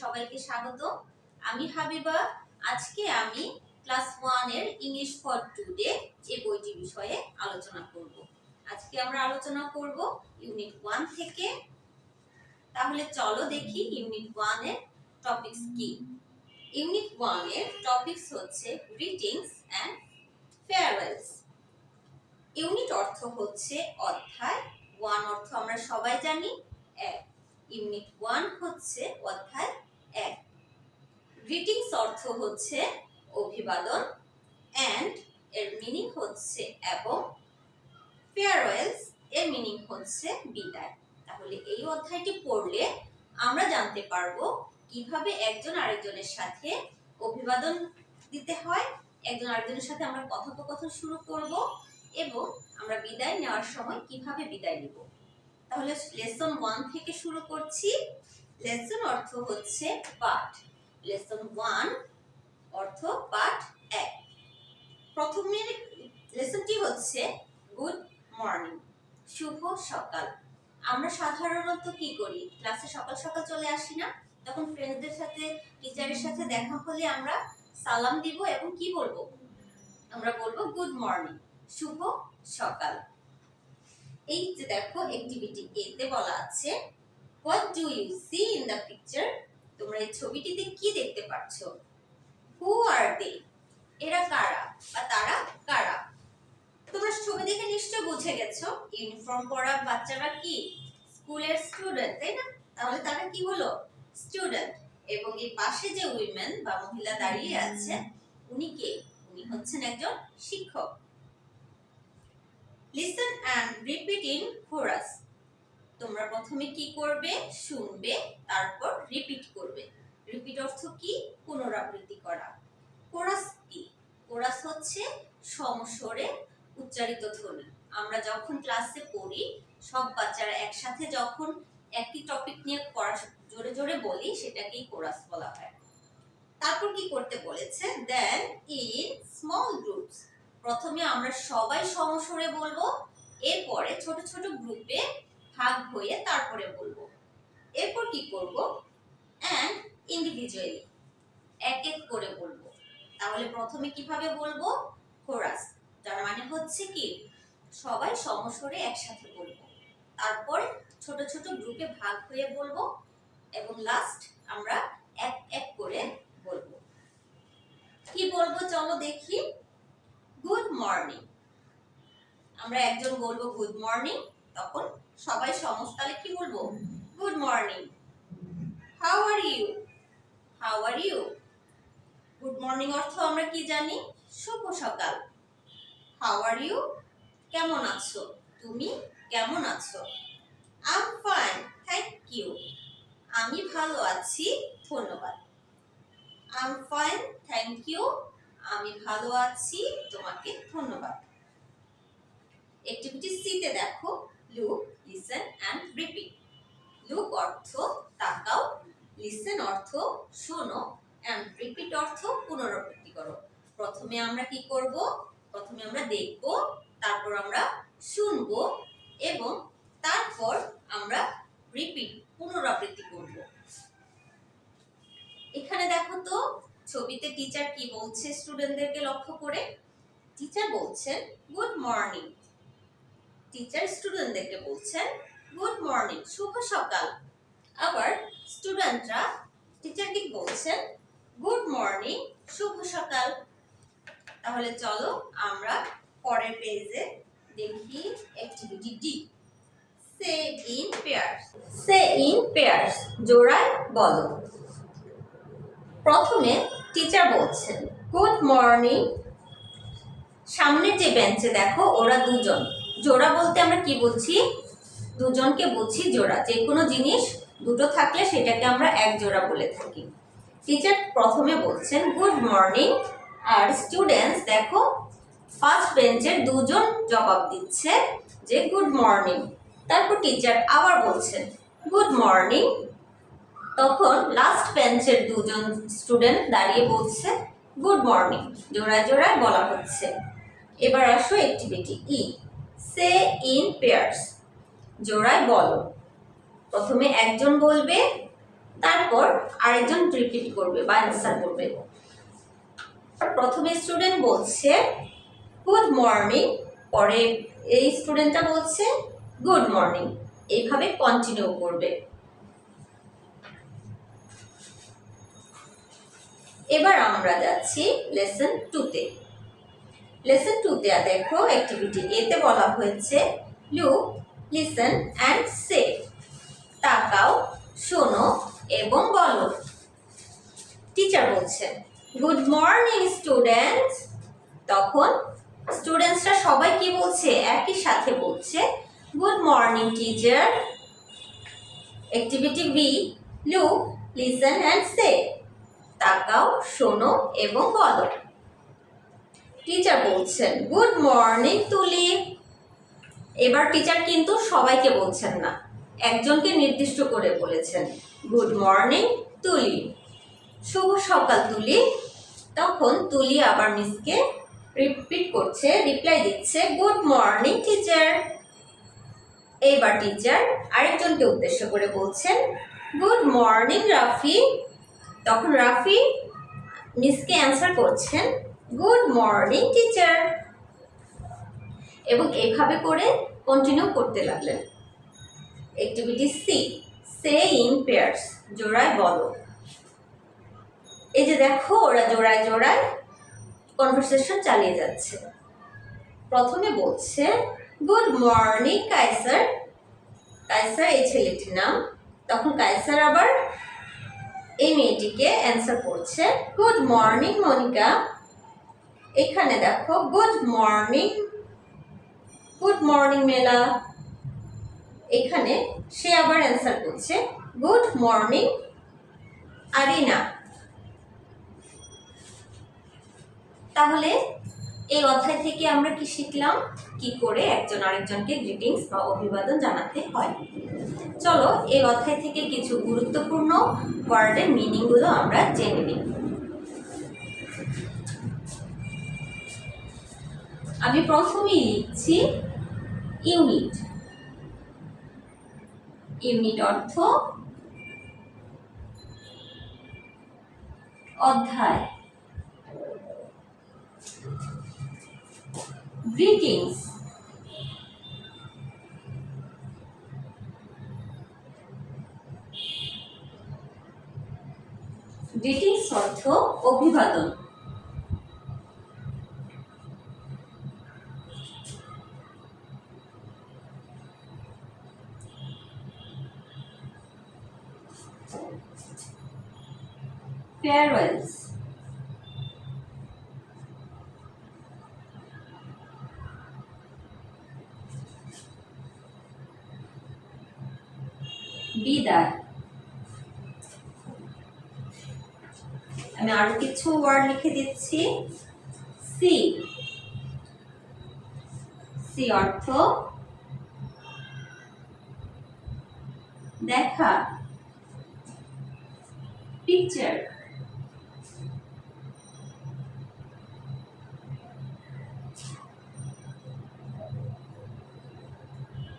সবাইকে স্বাগত। আমি হাবিবা। আজকে আমি ক্লাস 1 এর ইংলিশ ফর টুডে এই বইটি বিষয়ে আলোচনা করব। আজকে আমরা আলোচনা করব ইউনিট 1 থেকে। তাহলে চলো দেখি ইউনিট 1 এর টপিকস কি। ইউনিট 1 এর টপিকস হচ্ছে গ্রিটিংস এন্ড ফেয়ারওয়েলস। ইউনিট অর্থ হচ্ছে অধ্যায়, 1 অর্থ আমরা সবাই জানি 1। ইউনিট 1 হচ্ছে অধ্যায় 1। গ্রিটিংস অর্থ হচ্ছে অভিবাদন, এন্ড এর মিনিং হচ্ছে এবং, ফেয়ারওয়েলস এর মিনিং হচ্ছে বিদায়। তাহলে এই অধ্যায়টি পড়লে আমরা জানতে পারবো কিভাবে একজন আরেকজনের সাথে অভিবাদন দিতে হয়, একজন আরেকজনের সাথে আমরা কথোপকথন শুরু করব এবং আমরা বিদায় নেওয়ার সময় কিভাবে বিদায় নিব। তাহলে লেসন 1 থেকে শুরু করছি। লেসন অর্থ হচ্ছে পাঠ। লেসন 1 অর্থ পাঠ 1। প্রথমের লেসনটি হচ্ছে গুড মর্নিং, শুভ সকাল। আমরা সাধারণত কি করি, ক্লাসে সকাল সকাল চলে আসি না? তখন ফ্রেন্ডসদের সাথে, টিচারের সাথে দেখা হলে আমরা সালাম দিব এবং কি বলবো? আমরা বলবো গুড মর্নিং, শুভ সকাল। এই যে দেখো অ্যাক্টিভিটি এ তে বলা আছে what do you see in the picture. তোমরা এই ছবিটিতে কি দেখতে পাচ্ছ? হু আর দে, এরা কারা বা তারা কারা? তোমরা ছবি দেখে নিশ্চয় বুঝে গেছো ইউনিফর্ম পরা বাচ্চারা কি স্কুলের স্টুডেন্ট, তাই না? তাহলে তারা কি হলো? স্টুডেন্ট। এবং এই পাশে যে উইমেন বা মহিলা দাঁড়িয়ে আছে উনি কে? উনি হচ্ছেন একজন শিক্ষক। Listen and repeat in chorus. তোমরা প্রথমে কি করবে? শুনবে, তারপর রিপিট করবে। রিপিট অর্থ কি? পুনরাবৃত্তি করা। কোরাস কি? কোরাস হচ্ছে সমস্বরে উচ্চারিত ধ্বনি। আমরা যখন ক্লাসে পড়ি সব বাচ্চারা একসাথে যখন একই টপিক নিয়ে পড়া জোরে জোরে বলি সেটাকেই কোরাস বলা হয়। তারপর কি করতে বলেছে? দেন ইন স্মল গ্রুপস। প্রথমে আমরা সবাই সমস্বরে বলবো, এরপরে ছোট ছোট গ্রুপে ভাগ হয়ে তারপরে বলবো। এরপর কি করব? এন্ড ইন্ডিভিজুয়ালি, এক এক করে বলবো। তাহলে প্রথমে কিভাবে বলবো? কোরাস, যার মানে হচ্ছে কি সবাই সমস্বরে একসাথে বলবো, তারপর ছোট ছোট গ্রুপে ভাগ হয়ে বলবো এবং লাস্ট আমরা এক এক করে বলবো। কি বলবো চলো দেখি। গুড মর্নিং, আমরা একজন বলবো গুড মর্নিং, তখন সবাই সমস্তালে কি বলবো? Good morning. How are you, how are you. Good morning অর্থ আমরা কি জানি? শুভ সকাল। হাউ আর ইউ, কেমন আছো, তুমি কেমন আছো? I am fine thank you, আমি ভালো আছি ধন্যবাদ। I am fine thank you, আমি ভালো আছি তোমাকে ধন্যবাদ। অ্যাক্টিভিটি সি তে দেখো look, listen and repeat. Look অর্থ তাকাও, লিসেন অর্থ শোনো, এন্ড রিপিট অর্থ পুনরাবৃত্তি করো। প্রথমে আমরা কি করব? প্রথমে আমরা দেখব, তারপর আমরা শুনবো এবং তারপর আমরা রিপিট পুনরাবৃত্তি করব। এখানে দেখো তো ছবিতে টিচার কি বলছে স্টুডেন্টদেরকে লক্ষ্য করে। টিচার বলছেন গুড মর্নিং। টিচার স্টুডেন্টদেরকে বলছেন গুড মর্নিং, শুভ সকাল। আবার স্টুডেন্টরা টিচারকে বলছেন গুড মর্নিং, শুভ সকাল। তাহলে চলো আমরা পরের পেজে দেখি activity D. Say in pairs. Say in pairs, জোড়ায় বলো। প্রথমে টিচার বলছেন গুড মর্নিং। সামনের যে বেঞ্চে দেখো ওরা দুজন। জোড়া বলতে আমরা কি বলছি? দুজনকে বলছি জোড়া। যে কোনো জিনিস দুটো থাকলে সেটাকে আমরা এক জোড়া বলে থাকি। টিচার প্রথমে বলছেন গুড মর্নিং, আর স্টুডেন্টস দেখো ফার্স্ট বেঞ্চের দুজন জবাব দিচ্ছে যে গুড মর্নিং। তারপর টিচার আবার বলছেন গুড মর্নিং, তখন লাস্ট বেঞ্চের দুজন স্টুডেন্ট দাঁড়িয়ে বলছে গুড মর্নিং। জোড়ায় জোড়ায় বলা হচ্ছে। এবার আসো activity E. Say in pairs, জোড়ায় বলো। প্রথমে একজন বলবে, তারপর আরেকজন রিপিট করবে বা অ্যান্সার করবে। প্রথমে স্টুডেন্ট বলছে গুড মর্নিং, পরে এই স্টুডেন্টটা বলছে গুড মর্নিং, এইভাবে কন্টিনিউ করবে। এবার আমরা যাচ্ছি লেসন 2-তে। লেসন 2-তে দেখো অ্যাক্টিভিটি এতে বলা হয়েছে লুক, লিসেন অ্যান্ড সে, তাকাও, শোনো এবং বলো। টিচার বলছেন গুড মর্নিং স্টুডেন্টস, তখন স্টুডেন্টসরা সবাই কি বলছে? একই সাথে বলছে good morning teacher. Activity B, look, listen and say, তাকাও, শোনো এবং বলো। টিচার বলছেন গুড মর্নিং তুলি। এবার টিচার কিন্তু সবাইকে বলছেন না, একজনকে নির্দিষ্ট করে বলেছেন গুড মর্নিং তুলি। শুভ সকাল তুলি। তখন তুলি আবার মিসকে রিপিট করছে, রিপ্লাই দিচ্ছে গুড মর্নিং টিচার। এবার টিচার আরেকজনকে উদ্দেশ্য করে বলছেন গুড মর্নিং রাফি। তখন রাফি মিসকে অ্যান্সার করছেন গুড মর্নিং টিচার। এবং এইভাবে করে কন্টিনিউ করতে লাগলেন। Activity C, say in pairs, জোড়ায় বলো। এই যে দেখো ওরা জোড়ায় জোড়ায় কনভারসেশন চালিয়ে যাচ্ছে। প্রথমে বলছে গুড মর্নিং কায়সার। কায়সার এই ছেলেটির নাম। তখন কায়সার আবার এই মেয়েটিকে অ্যান্সার করছে গুড মর্নিং মনিকা। এখানে দেখো গুড মর্নিং মেলা। এখানে সে আবার অ্যান্সার করছে গুড মর্নিং আরিনা। তাহলে এই অধ্যায় থেকে আমরা কি শিখলাম? কি করে একজন আরেকজনকে গ্রিটিংস বা অভিবাদন জানাতে হয়। চলো এই অধ্যায় থেকে কিছু গুরুত্বপূর্ণ ওয়ার্ডের মিনিংগুলো আমরা জেনে নিই। আমি প্রথমেই লিখছি ইউনিট। ইউনিট অর্থ অধ্যায়। গ্রিটিংস গ্রিটিংস অর্থ অভিবাদন। farewells, বিদায়। আমি আরো কিছু ওয়ার্ড লিখে দিচ্ছি। সি, সি অর্থ দেখা। পিকচার,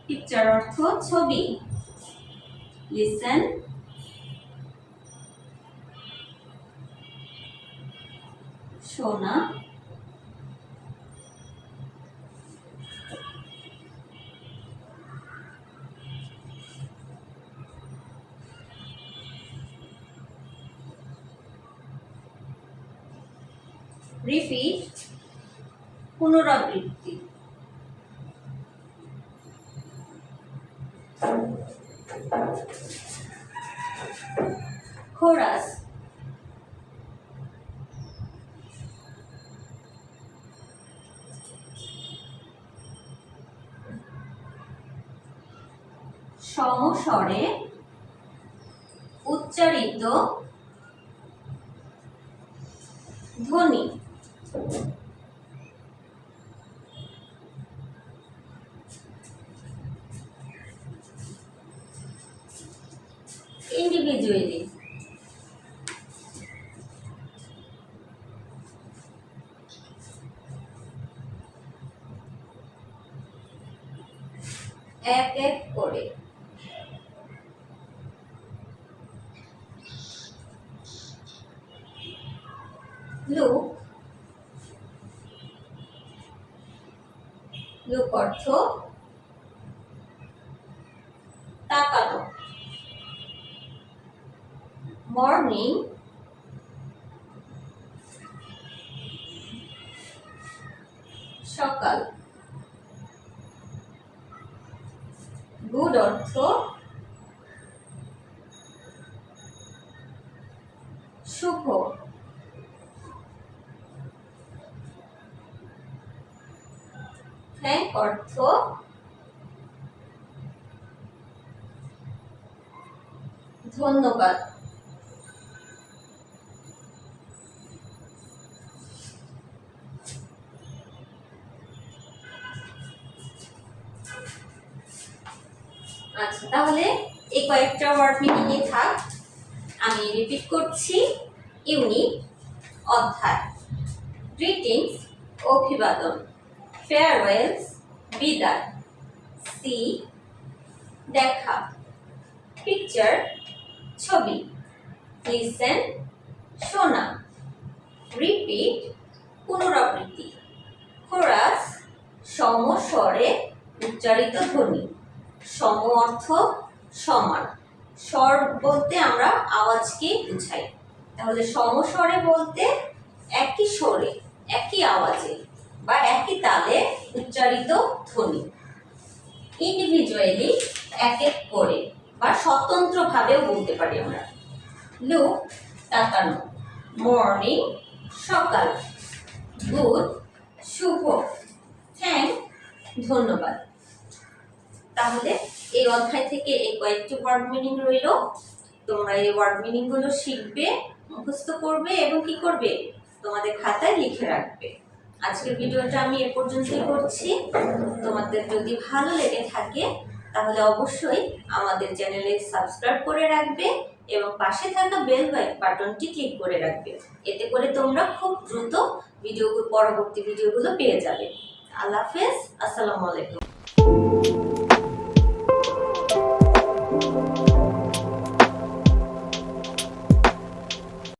পিকচার অর্থ ছবি। লিসেন, শোনা। রিপিট, পুনরাবৃত্তি। খোরাস, সমস্বরে উচ্চারিত ধ্বনি। ইন্ডিভিজুয়ালি, এক এক করে। লুক, লুক অর্থ তাকানো। মর্নিং, সকাল। গুড অর্থ শুভ। থ্যাংক অর্থ ধন্যবাদ। আচ্ছা, তাহলে এই কয়েকটা ওয়ার্ড মিনিং থাক। আমি রিপিট করছি। ইউনিট অধ্যায়, গ্রিটিংস অভিবাদন, ফেয়ারওয়েলস বিদায়, সি দেখা, পিকচার ছবি, লিসেন শোনা, রিপিট পুনরাবৃত্তি, কোরাস সমস্বরে উচ্চারিত ধ্বনি। সম অর্থ সমান। স্বর বলতে আমরা আওয়াজকে বুঝাই। তাহলে সমস্বরে বলতে একই স্বরে, একই আওয়াজে বা একই তালে উচ্চারিত ধ্বনি। ইন্ডিভিজুয়ালি এক এক করে বা স্বতন্ত্রভাবেও বলতে পারি আমরা। লুক তাকানো, মর্নিং সকাল, গুড শুভ, থ্যাংক ধন্যবাদ। তাহলে এই অধ্যায় থেকে এই কয়েকটি ওয়ার্ড মিনিং রইল। তোমরা এই ওয়ার্ড মিনিং গুলো শিখবে, মুখস্থ করবে এবং কি করবে, তোমাদের খাতায় লিখে রাখবে। আজকের ভিডিওটা আমি এ পর্যন্তই করছি। তোমাদের যদি ভালো লেগে থাকে তাহলে অবশ্যই আমাদের চ্যানেলে সাবস্ক্রাইব করে রাখবে এবং পাশে থাকা বেল বাটনটি ক্লিক করে রাখবে। এতে করে তোমরা খুব দ্রুত পরবর্তী ভিডিওগুলো পেয়ে যাবে। আল্লাহ হাফেজ, আসসালামু আলাইকুম।